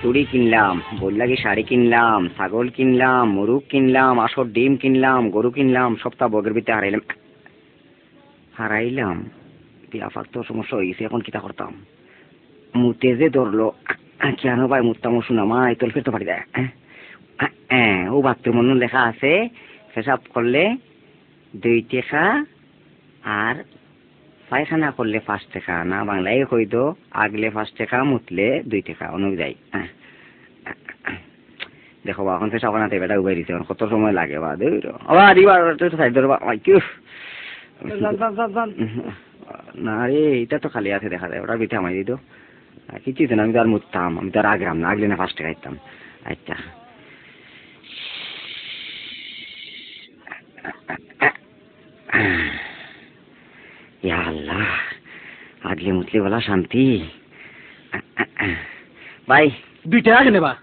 চুড়ি কিনলাম, বললাগি শাড়ি কিনলাম, ছাগল কিনলাম, মুরগ কিনলাম, আসর ডিম কিনলাম, গরু কিনলাম, সপ্তাহ বগের ভিতরে হারাইলাম। বিয়াফার তো সমস্যা হয়ে গেছে, এখন কিতা করতাম? মুতে যে ধরলো, কেন ভাই মুততাম শুনা মা এই তোল ফেরতে পারি দেয়। ও বাথরুম অন্য লেখা আছে, পেশাব করলে 2 টাকা আর পায়খানা করলে 5 টাকা, না বাংলায় কইতো আগলে 5 টাকা মুতলে 2 টাকা অনুযায়ী। দেখো বা এখন পেশাব বানাতে বেটা উবাই দিতে কত সময় লাগে বা দিবার সাইড ধরবা না রে, এটা তো খালি আছে দেখা যায়, ওটার ভিতরে আমায় দিত কিছুই তো না। আমি তো আর মুততাম, আমি তো আর আগলাম না, আগলে না 5 টাকা দিতাম। আচ্ছা ইয়া আল্লাহ, আগলে মুতলে বলা শান্তি। ভাই 2 টাকা কেনে বা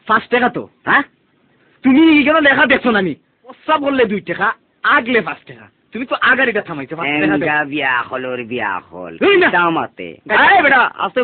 5 টাকা তো। হ্যাঁ তুমি এখানে লেখা দেখছো না? আমি প্রস্তাব বললে 2 টাকা, আগলে 5 টাকা। তুমি তো আগারিটা থামাইছো 5 টাকা। বিয়া হল ওর বিয়া হল এই না। দামাতে বেটা আসতে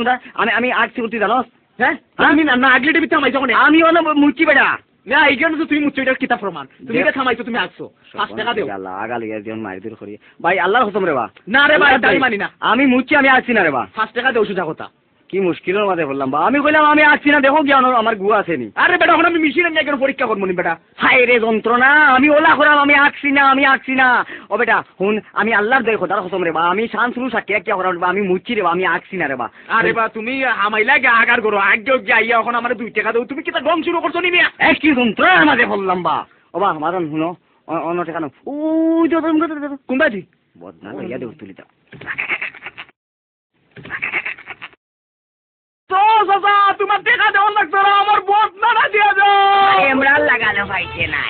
আমি আগছি উঠতে জানোস। হ্যাঁ তুমি না আগলে টিভি থামাইছো কোনে? আমি মুচি বেটা না এইখানে তো তুমি মুচ্ছো, এটা কিতাব প্রমাণ। তুমি এটা থামাইছো, তুমি আসছো 5 টাকা দেও। আল্লাহ আগালি যখন মারি দূর করি ভাই, আল্লাহর কসম রে বা। না রে ভাই তাই মানি না, আমি মুচি, আমি আসছি না রে বা। 5 টাকা দেও সোজা কথা। কি মুশকিলের মাঝে বললাম বা, আমি কইলাম আমি আসছি না, দেখো কি আমার গুয়া আসেনি। আরে বেটা এখন আমি মেশিনে নিয়ে কেন পরীক্ষা করবো নি বেটা? হায় রে যন্ত্রণা, আমি ওলা করাম, আমি আসছি না, আমি আসছি না। ও বেটা হুন, আমি আল্লাহর দয় খোদার কসম রে বা, আমি শান্তুরু সাকিয়া কি করাম বা, আমি মুচি রে বা, আমি আসছি না রে বা। আরে বা তুমি হামাইলা গে আগার করো, আগে যাইয়া এখন আমার 2 টাকা দেও। তুমি কি তা গম শুরু করছো নি মিয়া? কি যন্ত্রণার মাঝে বললাম বা। ও বা মারান শুনো, অন্য টাকা না ওই তো কোনবা দি বদনা লইয়া দেউ তুলিতা তো চাচা তোমার টাকা দেওয়ার লাগতো না, আমার বদনাটা দিয়া দাও। এমরাল লাগানো পাইছে না,